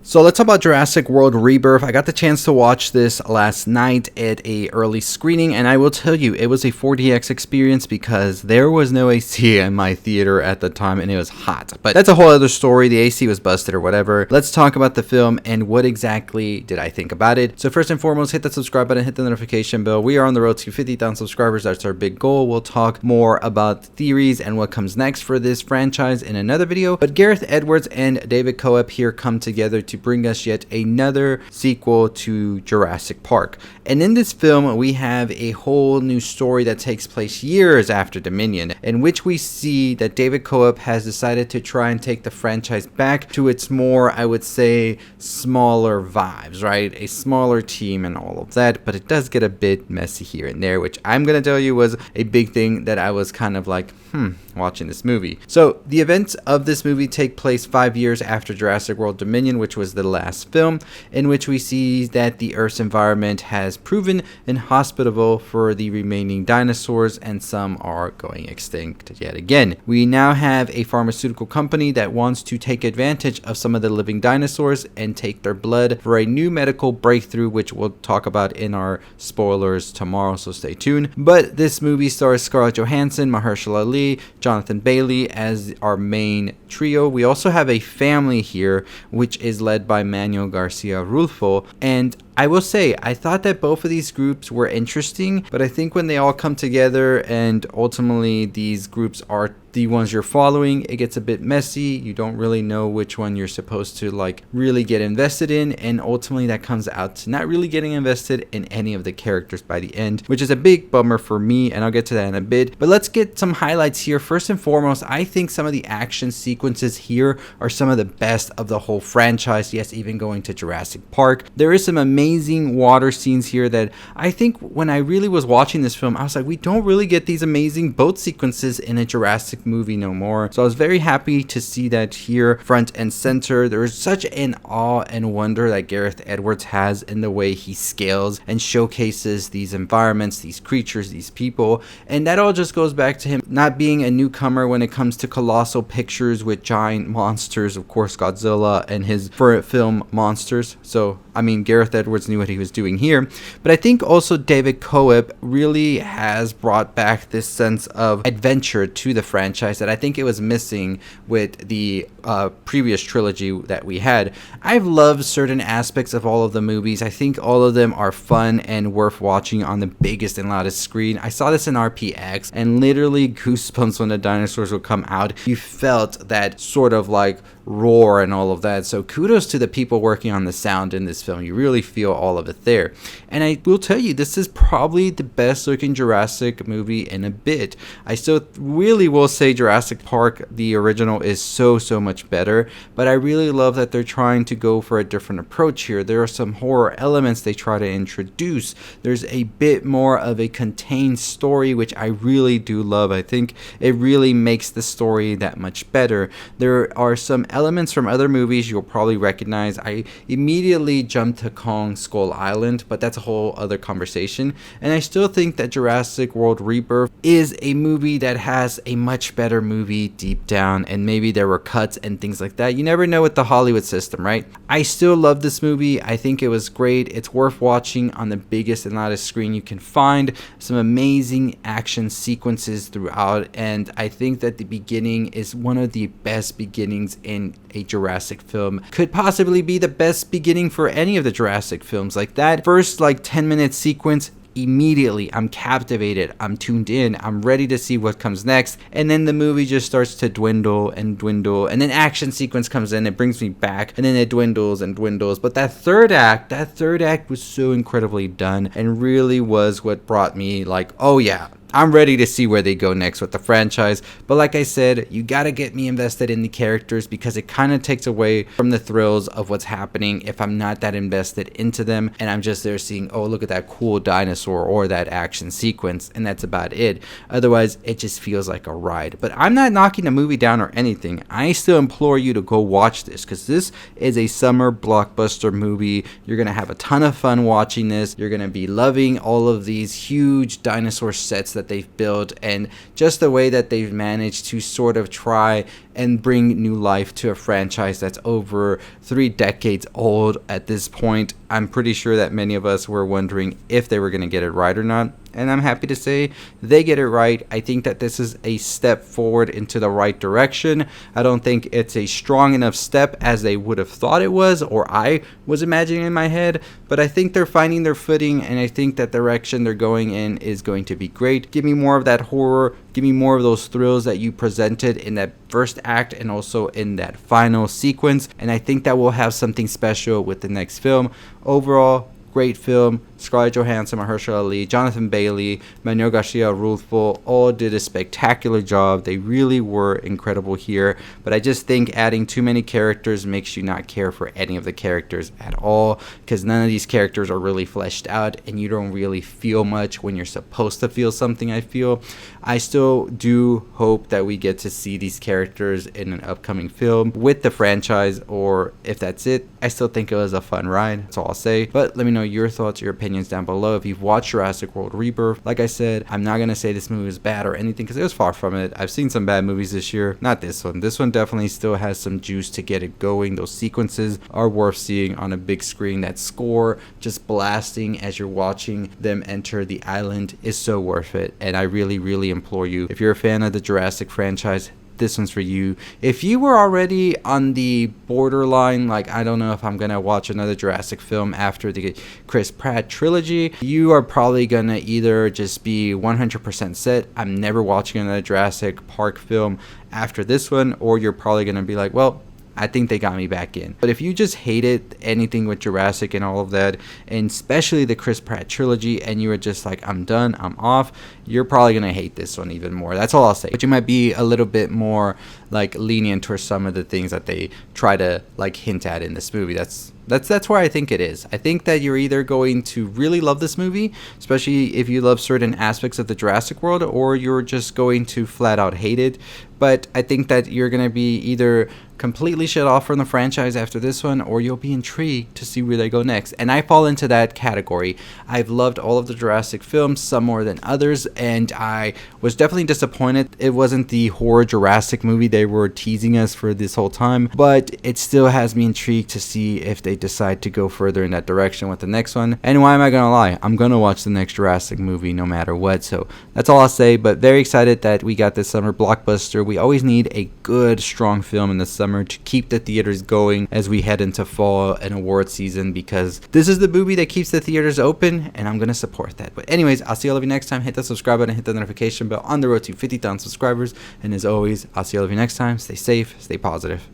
So let's talk about Jurassic World Rebirth. I got the chance to watch this last night at a early screening, and I will tell you, it was a 4DX experience because there was no AC in my theater at the time, and it was hot. But that's a whole other story. The AC was busted or whatever. Let's talk about the film and what exactly did I think about it. So first and foremost, hit that subscribe button, hit the notification bell. We are on the road to 50,000 subscribers. That's our big goal. We'll talk more about theories and what comes next for this franchise in another video. But Gareth Edwards and David Koepp here come together to bring us yet another sequel to Jurassic Park. And in this film, we have a whole new story that takes place years after Dominion, in which we see that David Koepp has decided to try and take the franchise back to its more, I would say, smaller vibes, right? A smaller team and all of that, but it does get a bit messy here and there, which I'm gonna tell you was a big thing that I was kind of like, watching this movie. So the events of this movie take place 5 years after Jurassic World Dominion, which was the last film, in which we see that the Earth's environment has proven inhospitable for the remaining dinosaurs, and some are going extinct yet again. We now have a pharmaceutical company that wants to take advantage of some of the living dinosaurs and take their blood for a new medical breakthrough, which we'll talk about in our spoilers tomorrow, so stay tuned. But this movie stars Scarlett Johansson, Mahershala Ali, Jonathan Bailey as our main trio. We also have a family here, which is led by Manuel Garcia Rulfo, and I will say, I thought that both of these groups were interesting, but I think when they all come together and ultimately these groups are the ones you're following, it gets a bit messy. You don't really know which one you're supposed to like really get invested in, and ultimately that comes out to not really getting invested in any of the characters by the end, which is a big bummer for me, and I'll get to that in a bit. But let's get some highlights here. First and foremost, I think some of the action sequences here are some of the best of the whole franchise. Yes, even going to Jurassic Park. There is some amazing water scenes here that I think when I really was watching this film, I was like, we don't really get these amazing boat sequences in a Jurassic movie no more. So I was very happy to see that here front and center. There is such an awe and wonder that Gareth Edwards has in the way he scales and showcases these environments, these creatures, these people, and that all just goes back to him not being a newcomer when it comes to colossal pictures with giant monsters, of course Godzilla and his film Monsters. So I mean, Gareth Edwards knew what he was doing here, but I think also David Koepp really has brought back this sense of adventure to the franchise that I think it was missing with the previous trilogy that we had. I've loved certain aspects of all of the movies. I think all of them are fun and worth watching on the biggest and loudest screen. I saw this in RPX and literally goosebumps when the dinosaurs would come out. You felt that sort of like roar and all of that. So kudos to the people working on the sound in this film. You really feel all of it there. And I will tell you, this is probably the best looking Jurassic movie in a bit. I still really will say Jurassic Park, the original, is so much better, but I really love that they're trying to go for a different approach here. There are some horror elements they try to introduce. There's a bit more of a contained story, which I really do love. I think it really makes the story that much better. There are some elements from other movies you'll probably recognize. I immediately jumped to Kong Skull Island, but that's a whole other conversation. And I still think that Jurassic World Rebirth is a movie that has a much better movie deep down, and maybe there were cuts and things like that. You never know with the Hollywood system, right? I still love this movie. I think it was great. It's worth watching on the biggest and loudest screen you can find. Some amazing action sequences throughout, and I think that the beginning is one of the best beginnings in a Jurassic film. Could possibly be the best beginning for any of the Jurassic films. Like that first 10-minute sequence, immediately I'm captivated, I'm tuned in, I'm ready to see what comes next, and then the movie just starts to dwindle, and then action sequence comes in, it brings me back, and then it dwindles and dwindles. But that third act was so incredibly done, and really was what brought me like, oh yeah, I'm ready to see where they go next with the franchise. But like I said, you gotta get me invested in the characters, because it kind of takes away from the thrills of what's happening if I'm not that invested into them and I'm just there seeing, oh, look at that cool dinosaur or that action sequence, and that's about it. Otherwise, it just feels like a ride. But I'm not knocking the movie down or anything. I still implore you to go watch this, because this is a summer blockbuster movie. You're gonna have a ton of fun watching this. You're gonna be loving all of these huge dinosaur sets that they've built, and just the way that they've managed to sort of try and bring new life to a franchise that's over 3 decades old at this point. I'm pretty sure that many of us were wondering if they were going to get it right or not. And I'm happy to say they get it right. I think that this is a step forward into the right direction. I don't think it's a strong enough step as they would have thought it was, or I was imagining in my head. But I think they're finding their footing, and I think that the direction they're going in is going to be great. Give me more of that horror. Give me more of those thrills that you presented in that first act and also in that final sequence. And I think that we'll have something special with the next film. Overall, great film. Scarlett Johansson, Mahershala Ali, Jonathan Bailey, Manuel Garcia Rulfo all did a spectacular job. They really were incredible here. But I just think adding too many characters makes you not care for any of the characters at all, because none of these characters are really fleshed out and you don't really feel much when you're supposed to feel something, I feel. I still do hope that we get to see these characters in an upcoming film with the franchise, or if that's it, I still think it was a fun ride. That's all I'll say. But let me know your thoughts, your opinions down below. If you've watched Jurassic World Rebirth, like I said, I'm not going to say this movie was bad or anything, because it was far from it. I've seen some bad movies this year. Not this one. This one definitely still has some juice to get it going. Those sequences are worth seeing on a big screen. That score just blasting as you're watching them enter the island is so worth it. And I really, really implore you, if you're a fan of the Jurassic franchise, this one's for you. If you were already on the borderline, like, I don't know if I'm gonna watch another Jurassic film after the Chris Pratt trilogy, you are probably gonna either just be 100% set, I'm never watching another Jurassic Park film after this one, or you're probably gonna be like, well, I think they got me back in. But if you just hated anything with Jurassic and all of that, and especially the Chris Pratt trilogy, and you were just like, I'm done, I'm off, you're probably going to hate this one even more. That's all I'll say. But you might be a little bit more like lenient towards some of the things that they try to like hint at in this movie. That's where I think it is. I think that you're either going to really love this movie, especially if you love certain aspects of the Jurassic World, or you're just going to flat out hate it. But I think that you're going to be either completely shut off from the franchise after this one, or you'll be intrigued to see where they go next. And I fall into that category. I've loved all of the Jurassic films, some more than others, and I was definitely disappointed it wasn't the horror Jurassic movie they were teasing us for this whole time, but it still has me intrigued to see if they decide to go further in that direction with the next one. And why am I gonna lie? I'm gonna watch the next Jurassic movie no matter what. So that's all I'll say, but very excited that we got this summer blockbuster. We always need a good, strong film in the summer to keep the theaters going as we head into fall and award season, because this is the movie that keeps the theaters open, and I'm gonna support that. But anyways, I'll see all of you next time. Hit the subscribe button, hit the notification bell on the road to 50,000 subscribers, and as always, I'll see all of you next time. Stay safe, stay positive.